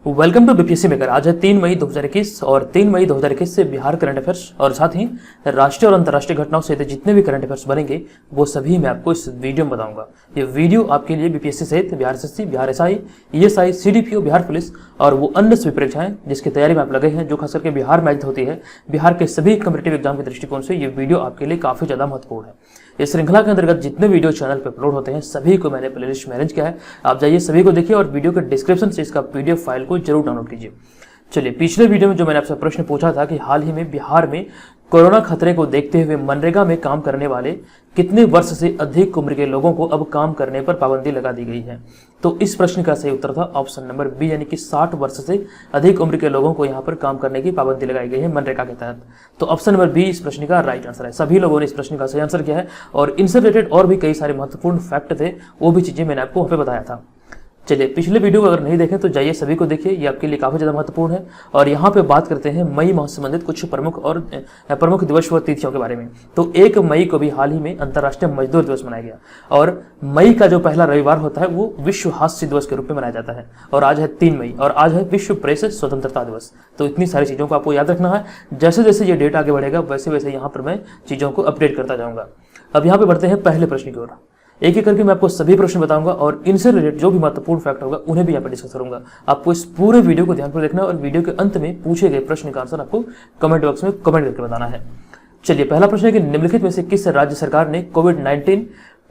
Welcome to BPSC maker. आज है 3 मई 2021 और 3 मई 2021 से बिहार करंट अफेयर्स और साथ ही राष्ट्रीय और अंतर्राष्ट्रीय घटनाओं से जितने भी करंट अफेयर्स बनेंगे वो सभी मैं आपको इस वीडियो में बताऊंगा। ये वीडियो आपके लिए बीपीएससी सहित Bihar SSC, Bihar SI, ESI, CDPO, Bihar police और वो अन्य सभी परीक्षाएं जिसकी तैयारी में आप लगे हैं, जो खास करके बिहार में आयोजित होती है, बिहार के सभी कॉम्पिटिटिव एग्जाम के दृष्टिकोण से ये वीडियो आपके लिए काफी ज्यादा महत्वपूर्ण है। इस श्रृंखला के अंतर्गत जितने वीडियो चैनल पर अपलोड होते हैं सभी को मैंने प्लेलिस्ट में अरेंज किया है। आप जाइए सभी को देखिए और वीडियो के डिस्क्रिप्शन से इसका पीडीएफ फाइल को जरूर डाउनलोड कीजिए। चलिए, पिछले वीडियो में जो मैंने आपसे प्रश्न पूछा था कि हाल ही में बिहार में कोरोना खतरे को देखते हुए मनरेगा में काम करने वाले कितने वर्ष से अधिक उम्र के लोगों को अब काम करने पर पाबंदी लगा दी गई है, तो इस प्रश्न का सही उत्तर था ऑप्शन नंबर बी, यानी कि 60 वर्ष से अधिक उम्र के लोगों को यहाँ पर काम करने की पाबंदी लगाई गई है मनरेगा के तहत। तो ऑप्शन नंबर बी इस प्रश्न का राइट आंसर है। सभी लोगों ने इस प्रश्न का सही आंसर किया है और इनसे रिलेटेड और भी कई सारे महत्वपूर्ण फैक्ट थे, वो भी चीजें मैंने आपको वहाँ पे बताया था। चलिए, पिछले वीडियो को अगर नहीं देखें तो जाइए सभी को देखिए, ये आपके लिए काफी ज्यादा महत्वपूर्ण है। और यहाँ पे बात करते हैं मई माह से संबंधित कुछ प्रमुख दिवस व तिथियों के बारे में। तो 1 मई को भी हाल ही में अंतर्राष्ट्रीय मजदूर दिवस मनाया गया और मई का जो पहला रविवार होता है वो विश्व हास्य दिवस के रूप में मनाया जाता है। और आज है 3 मई और आज है विश्व प्रेस स्वतंत्रता दिवस। तो इतनी सारी चीजों को आपको याद रखना है। जैसे जैसे ये डेट आगे बढ़ेगा वैसे वैसे यहाँ पर मैं चीजों को अपडेट करता जाऊंगा। अब यहाँ पे बढ़ते हैं पहले प्रश्न की ओर। एक एक करके मैं आपको सभी प्रश्न बताऊंगा और इनसे रिलेटेड जो भी महत्वपूर्ण फैक्ट होगा उन्हें भी यहाँ पर डिस्कस करूंगा। आपको इस पूरे वीडियो को ध्यान पर देखना है और वीडियो के अंत में पूछे गए प्रश्न का आंसर आपको कमेंट बॉक्स में कमेंट करके बताना है। चलिए, पहला प्रश्न है कि निम्नलिखित में से किस राज्य सरकार ने कोविड-19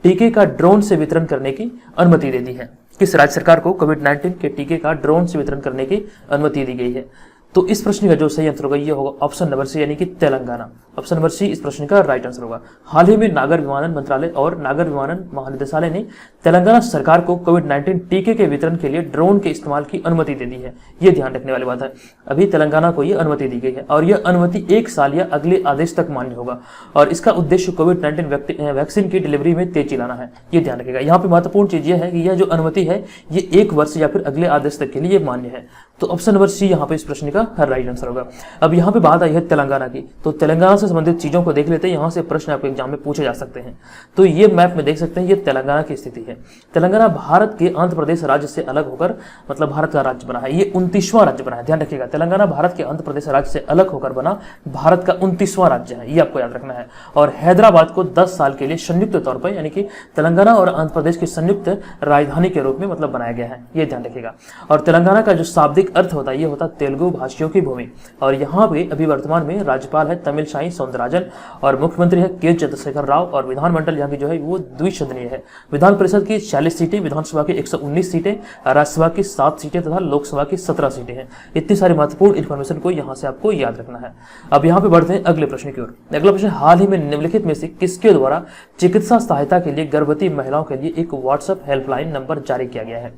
टीके का ड्रोन से वितरण करने की अनुमति दे दी है? किस राज्य सरकार को कोविड-19 के टीके का ड्रोन से वितरण करने की अनुमति दी गई है? तो इस प्रश्न का जो सही आंसर होगा ये होगा ऑप्शन नंबर सी, यानी कि तेलंगाना। ऑप्शन नंबर सी इस प्रश्न का राइट आंसर होगा। हाल ही में नागर विमानन मंत्रालय और नागर विमानन महानिदेशालय ने तेलंगाना सरकार को कोविड-19 टीके के वितरण के लिए ड्रोन के इस्तेमाल की अनुमति दे दी है। ये ध्यान रखने वाली बात है। अभी तेलंगाना को ये अनुमति दी गई है और यह अनुमति 1 साल या अगले आदेश तक मान्य होगा और इसका उद्देश्य कोविड-19 वैक्सीन की डिलीवरी में तेजी लाना है। ये ध्यान रखेगा। यहाँ पे महत्वपूर्ण चीज यह है कि यह जो अनुमति है ये 1 वर्ष या फिर अगले आदेश तक के लिए मान्य है। तो ऑप्शन नंबर सी यहाँ पे इस प्रश्न का राइट आंसर होगा। अब यहाँ पे बात आई है तेलंगाना की, तो तेलंगाना से संबंधित चीजों को देख लेते हैं। यहाँ से प्रश्न आपके एग्जाम में पूछे जा सकते हैं। तो ये मैप में देख सकते हैं, ये तेलंगाना की स्थिति है। तेलंगाना भारत के आंध्र प्रदेश राज्य से अलग होकर मतलब भारत का राज्य बना है। ये 29वां राज्य बना है। ध्यान रखिएगा, तेलंगाना भारत के आंध्र प्रदेश राज्य से अलग होकर बना भारत का 29वां राज्य है। ये आपको याद रखना है। और हैदराबाद को 10 साल के लिए संयुक्त तौर पर, यानी कि तेलंगाना और आंध्र प्रदेश की संयुक्त राजधानी के रूप में मतलब बनाया गया है। ये ध्यान रखिएगा। और तेलंगाना का जो शाब्दिक अर्थ होता है ये होता है तेलुगु भाषियों की भूमि। और यहाँ पे अभी वर्तमान में राज्यपाल है तमिलसाई सौंदरराजन और मुख्यमंत्री है के चंद्रशेखर राव और विधानमंडल यहाँ की जो है वो द्विसदनीय है। विधान परिषद की 40 सीटें, विधानसभा की 119 सीटें, राज्यसभा की 7 सीटें तथा लोकसभा की 17 सीटें हैं। इतनी सारी महत्वपूर्ण इंफॉर्मेशन को यहाँ से आपको याद रखना है। अब यहाँ पे बढ़ते हैं अगले प्रश्न की ओर। अगला प्रश्न, हाल ही में निम्नलिखित में से किसके द्वारा चिकित्सा सहायता के लिए गर्भवती महिलाओं के लिए एक व्हाट्सएप हेल्पलाइन नंबर जारी किया गया है?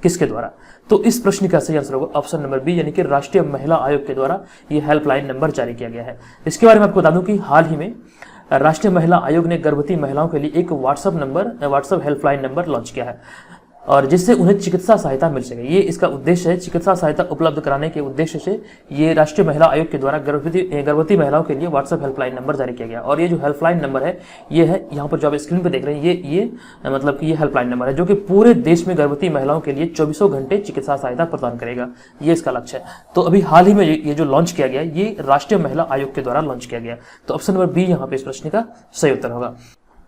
किसके द्वारा? तो इस प्रश्न का सही आंसर होगा ऑप्शन नंबर बी, यानी कि राष्ट्रीय महिला आयोग के द्वारा यह हेल्पलाइन नंबर जारी किया गया है। इसके बारे में आपको बता दूं कि हाल ही में राष्ट्रीय महिला आयोग ने गर्भवती महिलाओं के लिए एक व्हाट्सएप हेल्पलाइन नंबर लॉन्च किया है और जिससे उन्हें चिकित्सा सहायता मिल सके। ये इसका उद्देश्य है। चिकित्सा सहायता उपलब्ध कराने के उद्देश्य से ये राष्ट्रीय महिला आयोग के द्वारा गर्भवती महिलाओं के लिए व्हाट्सएप हेल्पलाइन नंबर जारी किया गया। और ये जो हेल्पलाइन नंबर है ये है, यहाँ पर जो आप स्क्रीन पर देख रहे हैं, ये मतलब कि ये हेल्पलाइन नंबर है जो कि पूरे देश में गर्भवती महिलाओं के लिए 24 घंटे चिकित्सा सहायता प्रदान करेगा। ये इसका लक्ष्य है। तो अभी हाल ही में ये जो लॉन्च किया गया ये राष्ट्रीय महिला आयोग के द्वारा लॉन्च किया गया। तो ऑप्शन नंबर बी यहाँ पे इस प्रश्न का सही उत्तर होगा।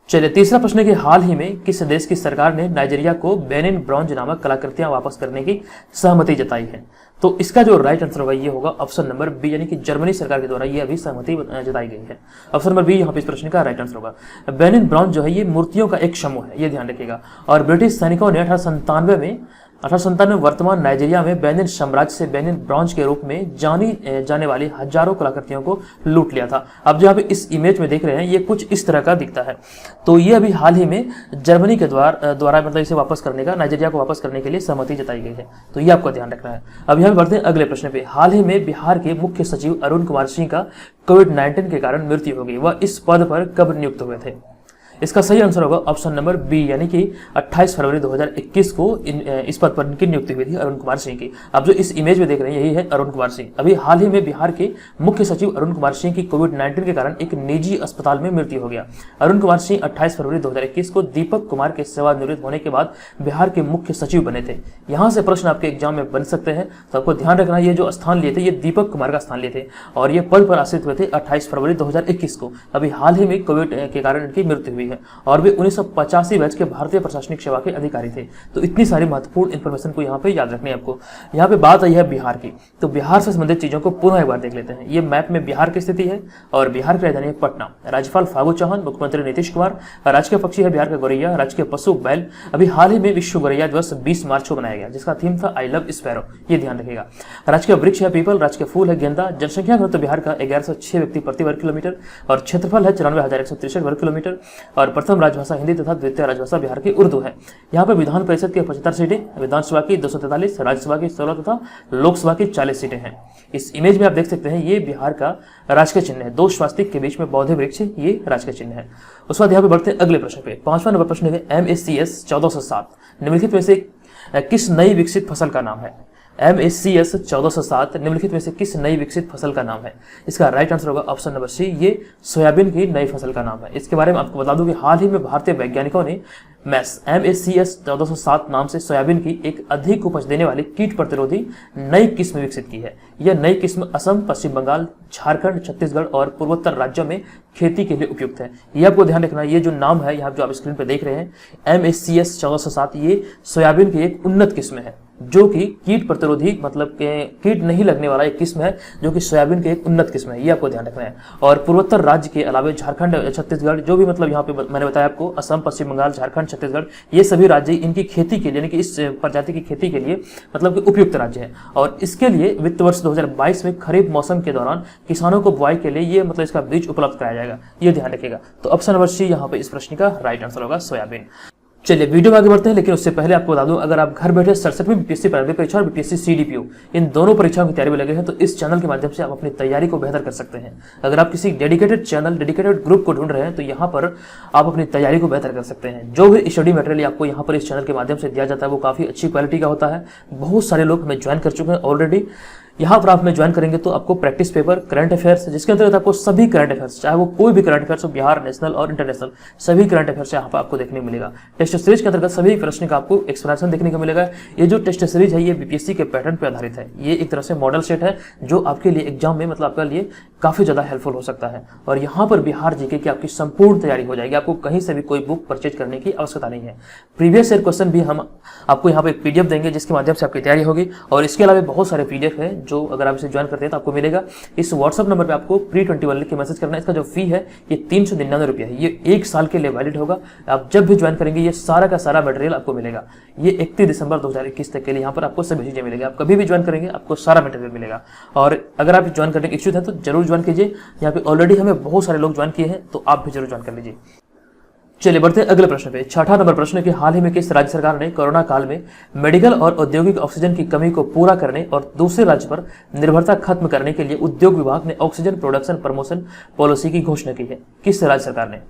चलिए, तीसरा प्रश्न है कि हाल ही में किस देश की सरकार ने नाइजीरिया को बेनिन ब्रॉन्ज नामक कलाकृतियां वापस करने की सहमति जताई है? तो इसका जो राइट आंसर होगा ये होगा ऑप्शन नंबर बी, यानी कि जर्मनी सरकार के द्वारा ये अभी सहमति जताई गई है। ऑप्शन नंबर बी यहाँ पे इस प्रश्न का राइट आंसर होगा। बेनिन ब्रॉन्ज जो है ये मूर्तियों का एक समूह है, ये ध्यान रखिएगा। और ब्रिटिश सैनिकों ने 1897 में वर्तमान नाइजीरिया में बेनिन साम्राज्य से बेनिन ब्रॉन्ज के रूप में जानी जाने वाली हजारों कलाकृतियों को लूट लिया था। अब जो आप इस इमेज में देख रहे हैं ये कुछ इस तरह का दिखता है। तो ये अभी हाल ही में जर्मनी के द्वारा मतलब इसे वापस करने का, नाइजीरिया को वापस करने के लिए सहमति जताई गई है। तो ये आपको ध्यान रखना है। अब यहाँ बढ़ते हैं अगले प्रश्न पे। हाल ही में बिहार के मुख्य सचिव अरुण कुमार सिंह का कोविड-19 के कारण मृत्यु हो गई। वह इस पद पर कब नियुक्त हुए थे? इसका सही आंसर होगा ऑप्शन नंबर बी, यानी कि 28 फरवरी 2021 को इस पद पर इनकी नियुक्ति हुई थी अरुण कुमार सिंह की। आप जो इस इमेज में देख रहे हैं यही है अरुण कुमार सिंह। अभी हाल ही में बिहार के मुख्य सचिव अरुण कुमार सिंह की कोविड-19 के कारण एक निजी अस्पताल में मृत्यु हो गया। अरुण कुमार सिंह 28 फरवरी 2021 को दीपक कुमार के सेवानिवृत्त होने के बाद बिहार के मुख्य सचिव बने थे। यहां से प्रश्न आपके एग्जाम में बन सकते हैं, तो आपको ध्यान रखना ये जो स्थान लिए थे ये दीपक कुमार का स्थान लिए थे और ये पद पर आश्रित हुए थे 28 फरवरी 2021 को। अभी हाल ही में कोविड के कारण इनकी मृत्यु हुई है और वे 1985 बैच के भारतीय प्रशासनिक सेवा के अधिकारी थे। तो इतनी सारी महत्वपूर्ण इंफॉर्मेशन को यहाँ पे याद रखनी है आपको। यहाँ पे बात आई है बिहार की, तो बिहार से संबंधित चीजों को पुनः एक बार देख लेते हैं। ये मैप में बिहार की स्थिति है और बिहार की राजधानी है पटना। राज्यपाल फागू चौहान, मुख्यमंत्री नीतीश कुमार, राजकीय पक्षी है बिहार का गौरैया, राजकीय पशु बैल। अभी हाल ही में विश्व गौरैया दिवस 20 मार्च को मनाया गया जिसका थीम था आई लव स्पैरो, ये ध्यान रखिएगा। राजकीय वृक्ष है पीपल, राजकीय फूल है गेंदा। जनसंख्या घनत्व बिहार का 1106 व्यक्ति प्रति वर्ग किलोमीटर और क्षेत्रफल है 94,163 वर्ग किलोमीटर और प्रथम राजभाषा हिंदी तथा द्वितीय राजभाषा बिहार की उर्दू है। यहाँ पर विधान परिषद के 75 सीटें, विधानसभा की 243, राज्यसभा की 16 तथा लोकसभा की 40 सीटें हैं। इस इमेज में आप देख सकते हैं ये बिहार का राजकीय चिन्ह है, 2 स्वास्तिक के बीच में बौद्ध वृक्ष, ये राजकीय चिन्ह है। उसके बाद यहाँ पे बढ़ते हैं अगले प्रश्न पे। 5वां नंबर प्रश्न है MSCS 1407 निम्नलिखित में से किस नई विकसित फसल का नाम है? MSCS 1407 निम्नलिखित में से किस नई विकसित फसल का नाम है? इसका राइट आंसर होगा ऑप्शन नंबर सी, ये सोयाबीन की नई फसल का नाम है। इसके बारे में आपको बता दूं कि हाल ही में भारतीय वैज्ञानिकों ने MSCS 1407 नाम से सोयाबीन की एक अधिक उपज देने वाली कीट प्रतिरोधी नई किस्म विकसित की है। यह नई किस्म असम, पश्चिम बंगाल, झारखंड, छत्तीसगढ़ और पूर्वोत्तर राज्यों में खेती के लिए उपयुक्त है। ये आपको ध्यान रखना, ये जो नाम है यहाँ जो आप स्क्रीन पर देख रहे हैं MSCS 1407, ये सोयाबीन की एक उन्नत किस्म है जो कि कीट प्रतिरोधी मतलब के कीट नहीं लगने वाला एक किस्म है जो कि सोयाबीन की एक उन्नत किस्म है, ये आपको ध्यान रखना है। और पूर्वोत्तर राज्य के अलावा झारखंड, छत्तीसगढ़, जो भी मतलब यहाँ पे मैंने बताया आपको, असम, पश्चिम बंगाल, झारखंड, छत्तीसगढ़, ये सभी राज्य इनकी खेती के लिए यानी कि इस प्रजाति की खेती के लिए मतलब कि उपयुक्त राज्य है। और इसके लिए वित्त वर्ष 2022 में खरीफ मौसम के दौरान किसानों को बुआई के लिए ये मतलब इसका बीज उपलब्ध कराया जाएगा, ये ध्यान रखिएगा। तो ऑप्शन नंबर सी यहाँ पे इस प्रश्न का राइट आंसर होगा सोयाबीन। चलिए वीडियो में आगे बढ़ते हैं, लेकिन उससे पहले आपको बता दूं अगर आप घर बैठे 67वीं बीपीएससी प्रारंभिक परीक्षा और बीपीएससी CDPO इन दोनों परीक्षाओं की तैयारी में लगे हैं तो इस चैनल के माध्यम से आप अपनी तैयारी को बेहतर कर सकते हैं। अगर आप किसी डेडिकेटेड चैनल, डेडिकेटेड ग्रुप को ढूंढ रहे हैं तो यहाँ पर आप अपनी तैयारी को बेहतर कर सकते हैं। जो भी स्टडी मटेरियल आपको यहाँ पर इस चैनल के माध्यम से दिया जाता है वो काफी अच्छी क्वालिटी का होता है। बहुत सारे लोग हमें ज्वाइन कर चुके हैं ऑलरेडी। यहाँ पर आप में ज्वाइन करेंगे तो आपको प्रैक्टिस पेपर, करंट अफेयर्स, जिसके अंतर्गत आपको सभी करंट अफेयर्स, चाहे वो कोई भी करंट अफेयर्स हो, बिहार, नेशनल और इंटरनेशनल, सभी करंट अफेयर्स यहाँ पर आपको देखने को मिलेगा। टेस्ट सीरीज के अंतर्गत सभी प्रश्न का आपको एक्सप्लेनेशन देखने को मिलेगा। ये जो टेस्ट सीरीज है ये बीपीएससी के पैटर्न पर आधारित है। ये एक तरह से मॉडल सेट है जो आपके लिए एग्जाम में मतलब आपके लिए काफी ज्यादा हेल्पफुल हो सकता है। और यहाँ पर बिहार जीके की आपकी संपूर्ण तैयारी हो जाएगी, आपको कहीं से भी कोई बुक परचेज करने की आवश्यकता नहीं है। प्रीवियस ईयर क्वेश्चन भी हम आपको यहाँ पे PDF देंगे जिसके माध्यम से आपकी तैयारी होगी। और इसके अलावा बहुत सारे PDF है जो अगर आप इसे ज्वाइन करते हैं तो आपको मिलेगा। इस व्हाट्सएप नंबर पे आपको pre21 लिख के मैसेज करना है। इसका जो फी है ये 399 रुपया है, ये 1 साल के लिए वैलिड होगा। आप जब भी ज्वाइन करेंगे ये सारा का सारा मटेरियल आपको मिलेगा। ये 31 दिसंबर 2021 तक के लिए यहाँ पर आपको सभी चीजें मिलेगी। आप कभी भी ज्वाइन करेंगे आपको सारा मटेरियल मिलेगा। और अगर आप ज्वाइन करने के इच्छुक हैं तो जरूर ज्वाइन कीजिए। यहाँ पे ऑलरेडी हमें बहुत सारे लोग ज्वाइन किए हैं तो आप भी जरूर ज्वाइन कर लीजिए। चलिए बढ़ते हैं अगले प्रश्न पे। 6वां नंबर प्रश्न कि हाल ही में किस राज्य सरकार ने कोरोना काल में मेडिकल और औद्योगिक ऑक्सीजन की कमी को पूरा करने और दूसरे राज्य पर निर्भरता खत्म करने के लिए उद्योग विभाग ने ऑक्सीजन प्रोडक्शन प्रमोशन पॉलिसी की घोषणा की है? किस राज्य सरकार ने?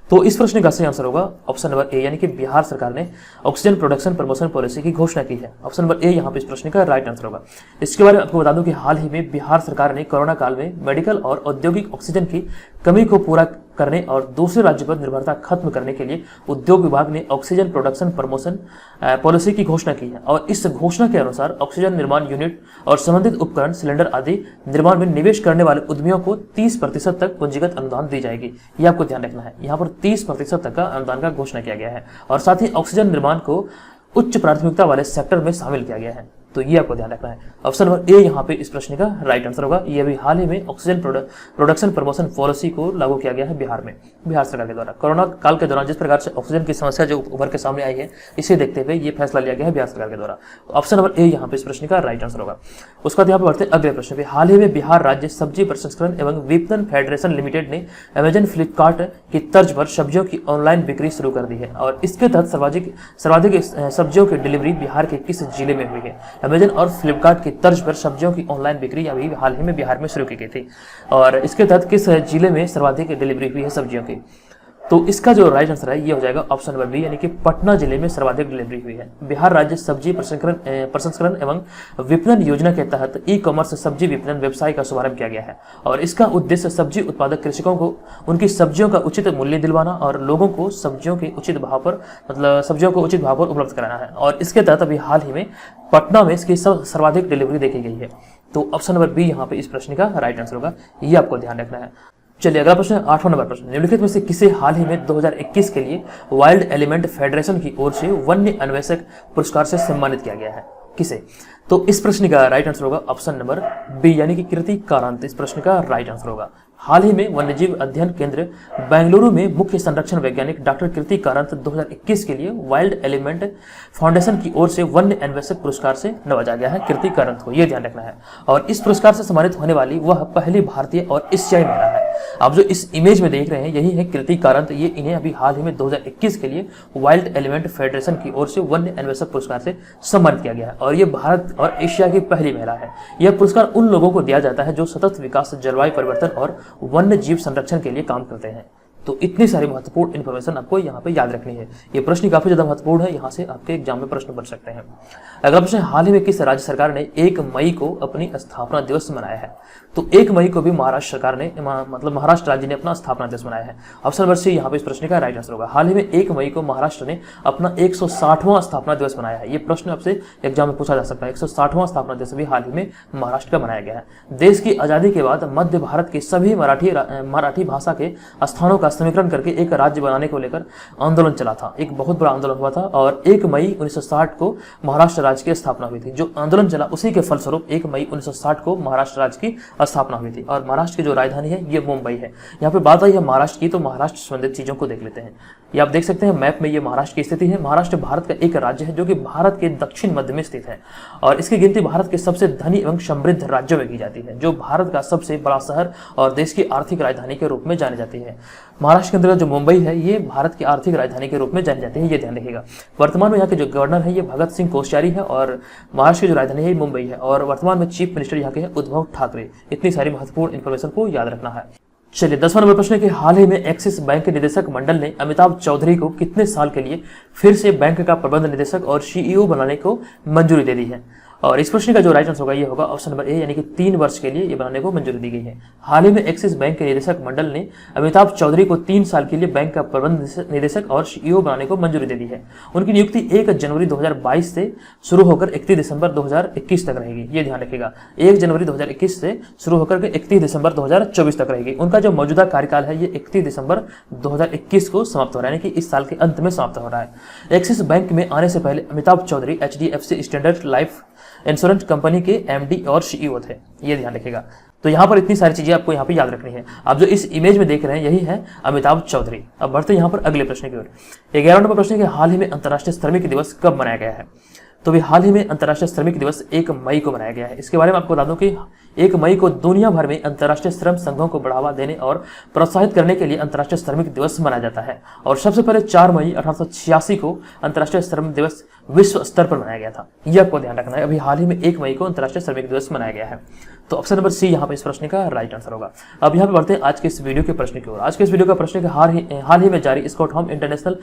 तो इस प्रश्न का सही आंसर होगा ऑप्शन नंबर ए, यानी कि बिहार सरकार ने ऑक्सीजन प्रोडक्शन प्रमोशन पॉलिसी की घोषणा की है। ऑप्शन नंबर ए यहाँ पे इस प्रश्न का राइट आंसर होगा। इसके बारे में आपको बता दूं कि हाल ही में बिहार सरकार ने कोरोना काल में मेडिकल और औद्योगिक ऑक्सीजन की कमी को पूरा करने और दूसरे राज्य पर निर्भरता खत्म करने के लिए उद्योग विभाग ने ऑक्सीजन प्रोडक्शन प्रमोशन पॉलिसी की घोषणा की है। और इस घोषणा के अनुसार ऑक्सीजन निर्माण यूनिट और संबंधित उपकरण, सिलेंडर आदि निर्माण में निवेश करने वाले उद्यमियों को 30% तक पूंजीगत अनुदान दी जाएगी। ये आपको ध्यान रखना है। यहाँ पर 30% तक का अनुदान का घोषणा किया गया है और साथ ही ऑक्सीजन निर्माण को उच्च प्राथमिकता वाले सेक्टर में शामिल किया गया है। तो ये आपको ध्यान रखना है। ऑप्शन नंबर ए यहाँ पे इस प्रश्न का राइट आंसर होगा। ये अभी हाल ही में ऑक्सीजन प्रोडक्शन प्रमोशन पॉलिसी को लागू किया गया है बिहार में, बिहार सरकार के द्वारा। कोरोना काल के दौरान जिस प्रकार से ऑक्सीजन की समस्या जो उभर के सामने आई है, इसे देखते हुए ये फैसला लिया गया है बिहार सरकार के द्वारा। ऑप्शन नंबर ए यहाँ पे इस प्रश्न का राइट आंसर होगा। उसके बाद यहाँ पे बढ़ते हैं अगले प्रश्न पे। हाल ही में बिहार राज्य सब्जी प्रसंस्करण एवं विपणन फेडरेशन लिमिटेड ने अमेजन, फ्लिपकार्ट की तर्ज पर सब्जियों की ऑनलाइन बिक्री शुरू कर दी है और इसके तहत सर्वाधिक सब्जियों की डिलीवरी बिहार के किस जिले में हुई है? अमेजन और फ्लिपकार्ट की तर्ज पर सब्जियों की ऑनलाइन बिक्री अभी हाल ही में बिहार में शुरू की गई थी और इसके तहत किस जिले में सर्वाधिक डिलीवरी हुई है सब्जियों की? तो इसका जो राइट आंसर है ये हो जाएगा ऑप्शन नंबर बी, यानी कि पटना जिले में सर्वाधिक डिलीवरी हुई है। बिहार राज्य सब्जी प्रसंस्करण एवं विपणन योजना के तहत ई कॉमर्स सब्जी विपणन व्यवसाय का शुभारंभ किया गया है और इसका उद्देश्य सब्जी उत्पादक कृषकों को उनकी सब्जियों का उचित मूल्य दिलवाना और लोगों को सब्जियों के उचित भाव पर सब्जियों को उचित भाव पर उपलब्ध कराना है। और इसके तहत अभी हाल ही में पटना में इसकी सर्वाधिक डिलीवरी देखी गई है। तो ऑप्शन नंबर बी यहाँ पे इस प्रश्न का राइट आंसर होगा, ये आपको ध्यान रखना है। चलिए अगला प्रश्न, 8वां नंबर प्रश्न, निम्नलिखित में से किसे हाल ही में 2021 के लिए वाइल्ड एलिमेंट फेडरेशन की ओर से वन्य अन्वेषक पुरस्कार से सम्मानित किया गया है? किसे? तो इस प्रश्न का राइट आंसर होगा ऑप्शन नंबर बी, यानी कि कीर्ति कारांत इस प्रश्न का राइट आंसर होगा। हाल ही में वन्यजीव अध्ययन केंद्र बेंगलुरु में मुख्य संरक्षण वैज्ञानिक डॉक्टर कीर्ति कारांत 2021 के लिए वाइल्ड एलिमेंट फाउंडेशन की ओर से वन्य अन्वेषक पुरस्कार से नवाजा गया है कीर्ति कारांत को, यह ध्यान रखना है। और इस पुरस्कार से सम्मानित होने वाली वह पहली भारतीय और एशियाई महिला है। आप जो इस इमेज में देख रहे हैं यही है कीर्ति कारांत। ये इन्हें अभी हाल ही में 2021 के लिए वाइल्ड एलिमेंट फेडरेशन की ओर से वन्य अन्वेषक पुरस्कार से सम्मानित किया गया है और ये भारत और एशिया की पहली महिला है। यह पुरस्कार उन लोगों को दिया जाता है जो सतत विकास, जलवायु परिवर्तन और वन्य जीव संरक्षण के लिए काम करते हैं। तो इतनी सारी महत्वपूर्ण इन्फॉर्मेशन आपको यहाँ पे याद रखनी है। ये प्रश्न काफी ज्यादा महत्वपूर्ण है, यहाँ से आपके एग्जाम में प्रश्न बन सकते हैं। अगला प्रश्न, हाल ही में किस राज्य सरकार ने 1 मई को अपनी स्थापना दिवस मनाया है? तो 1 मई को भी महाराष्ट्र सरकार ने महाराष्ट्र राज्य ने अपना स्थापना दिवस मनाया है। ऑप्शन नंबर सी यहाँ पे इस प्रश्न का राइट आंसर होगा। हाल ही में 1 मई को महाराष्ट्र ने अपना 160वां स्थापना दिवस मनाया है। ये प्रश्न आपसे एग्जाम में पूछा जा सकता है। 160वां स्थापना दिवस भी हाल ही में महाराष्ट्र का मनाया गया है। देश की आजादी के बाद मध्य भारत के सभी मराठी भाषा के स्थानों का समीकरण करके एक राज्य बनाने को लेकर आंदोलन चला था। एक बहुत बड़ा आंदोलन हुआ था और 1 मई 1960 को महाराष्ट्र राज्य की स्थापना हुई थी। जो आंदोलन चला उसी के फलस्वरूप 1 मई 1960 को महाराष्ट्र राज्य की स्थापना हुई थी। और महाराष्ट्र की जो राजधानी है ये मुंबई है। यहाँ पे बात आई है महाराष्ट्र की, तो महाराष्ट्र संबंधित चीजों को देख लेते हैं। ये आप देख सकते हैं मैप में, ये महाराष्ट्र की स्थिति है। महाराष्ट्र भारत का एक राज्य है जो कि भारत के दक्षिण मध्य में स्थित है और इसकी गिनती भारत के सबसे धनी एवं समृद्ध राज्यों में की जाती है, जो भारत का सबसे बड़ा शहर और देश की आर्थिक राजधानी के रूप में जानी जाती है। महाराष्ट्र के अंतर्गत जो मुंबई है ये भारत की आर्थिक राजधानी के रूप में जानी जाती है, ये ध्यान रखिएगा। वर्तमान में यहाँ के जो गवर्नर है ये भगत सिंह कोश्यारी है और महाराष्ट्र की जो राजधानी है मुंबई है और वर्तमान में चीफ मिनिस्टर यहाँ के हैं उद्धव ठाकरे। इतनी सारी महत्वपूर्ण इंफॉर्मेशन को याद रखना है। चलिए 10वां नंबर प्रश्न है कि हाल ही में एक्सिस बैंक के निदेशक मंडल ने अमिताभ चौधरी को कितने साल के लिए फिर से बैंक का प्रबंध निदेशक और सीईओ बनाने को मंजूरी दे दी है? और इस प्रश्न का जो राइट आंसर होगा ये होगा ऑप्शन नंबर ए, यानी कि 3 वर्ष के लिए ये बनाने को मंजूरी दी गई है। हाल ही में एक्सिस बैंक के निदेशक मंडल ने अमिताभ चौधरी को 3 साल के लिए बैंक का प्रबंध निदेशक और सीईओ बनाने को मंजूरी दे दी है। उनकी नियुक्ति 1 जनवरी 2022 से शुरू होकर 31 दिसंबर 2021 तक रहेगी, ये ध्यान रखिएगा। 1 जनवरी 2021 से शुरू होकर 31 दिसंबर 2024 तक रहेगी। उनका जो मौजूदा कार्यकाल है ये 31 दिसंबर 2021 को समाप्त हो रहा है, यानी कि इस साल के अंत में समाप्त हो रहा है। एक्सिस बैंक में आने से पहले Amitabh Chaudhary HDFC standard life insurance company के MD और सीईओ थे, ये ध्यान रखिएगा। तो यहाँ पर इतनी सारी चीजें आपको यहाँ पे याद रखनी है। आप जो इस इमेज में देख रहे हैं यही है अमिताभ चौधरी। अब बढ़ते हैं यहाँ पर अगले प्रश्न की ओर। 11वां नंबर प्रश्न है कि हाल ही में अंतर्राष्ट्रीय श्रमिक दिवस कब मनाया गया है? तो भी हाल ही में अंतर्राष्ट्रीय श्रमिक दिवस 1 मई को मनाया गया है। इसके बारे में आपको बता दूं कि 1 मई को दुनिया भर में अंतर्राष्ट्रीय श्रम संघों को बढ़ावा देने और प्रोत्साहित करने के लिए अंतर्राष्ट्रीय श्रमिक दिवस मनाया जाता है। और सबसे पहले 4 मई 1886 को अंतर्राष्ट्रीय श्रम दिवस विश्व स्तर पर मनाया गया था, यह आपको ध्यान रखना है। अभी हाल ही में 1 मई को अंतर्राष्ट्रीय श्रमिक दिवस मनाया गया है। तो ऑप्शन नंबर सी यहाँ पे इस प्रश्न का राइट आंसर होगा। अब यहाँ पे बढ़ते हैं आज के इस वीडियो के प्रश्न की ओर। आज के इस वीडियो का प्रश्न है हाल ही में जारी Stockholm international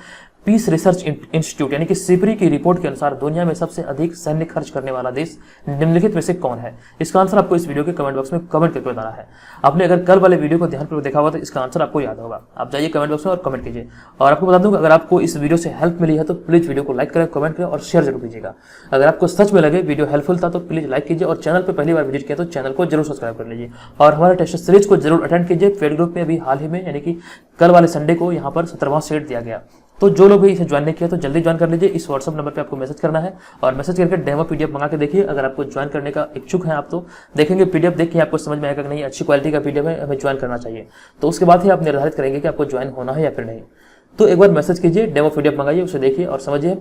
peace research institute यानी कि सिपरी की रिपोर्ट के अनुसार दुनिया में सबसे अधिक सैन्य खर्च करने वाला देश निम्नलिखित में से कौन है? इसका आंसर आपको इस वीडियो के कमेंट बॉक्स में कमेंट करके बताना है। आपने अगर कल वाले वीडियो को ध्यानपूर्वक देखा हुआ तो इसका आंसर आपको याद होगा। आप जाइए कमेंट बॉक्स में और कमेंट कीजिए। और आपको बता दूंगा अगर आपको इस वीडियो से हेल्प मिली है तो प्लीज वीडियो को लाइक करें, कमेंट करें और शेयर जरूर कीजिएगा। अगर आपको सच में लगे वीडियो हेल्पफुल था तो प्लीज लाइक कीजिए और चैनल पर पहली बार विजिट किया तो चैनल को जरूर सब्सक्राइब कर लीजिए और हमारे टेस्ट सीरीज को जरूर अटेंड कीजिए। पेड ग्रुप में अभी हाल ही में यानी कि कल वाले संडे को यहाँ पर 17वां सेट दिया गया, तो जो लोग भी इसे ज्वाइन नहीं किया तो जल्दी ज्वाइन कर लीजिए। इस व्हाट्सएप नंबर पे आपको मैसेज करना है और मैसेज करके डेमो पीडीएफ मंगा के देखिए। अगर आपको ज्वाइन करने का इच्छुक है आप तो देखेंगे पीडीएफ, देख के आपको समझ में आएगा कि नहीं अच्छी क्वालिटी का पीडीएफ है, हमें ज्वाइन करना चाहिए। तो उसके बाद ही आप निर्धारित करेंगे कि आपको ज्वाइन होना है या फिर नहीं। तो एक बार मैसेज कीजिए, डेमो पीडीएफ मंगाइए, उसे देखिए और समझिए।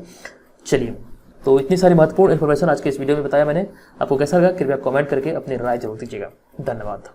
चलिए, तो इतनी सारी महत्वपूर्ण इन्फॉर्मेशन आज के इस वीडियो में बताया मैंने। आपको कैसा लगा कृपया कमेंट करके अपनी राय जरूर दीजिएगा। धन्यवाद।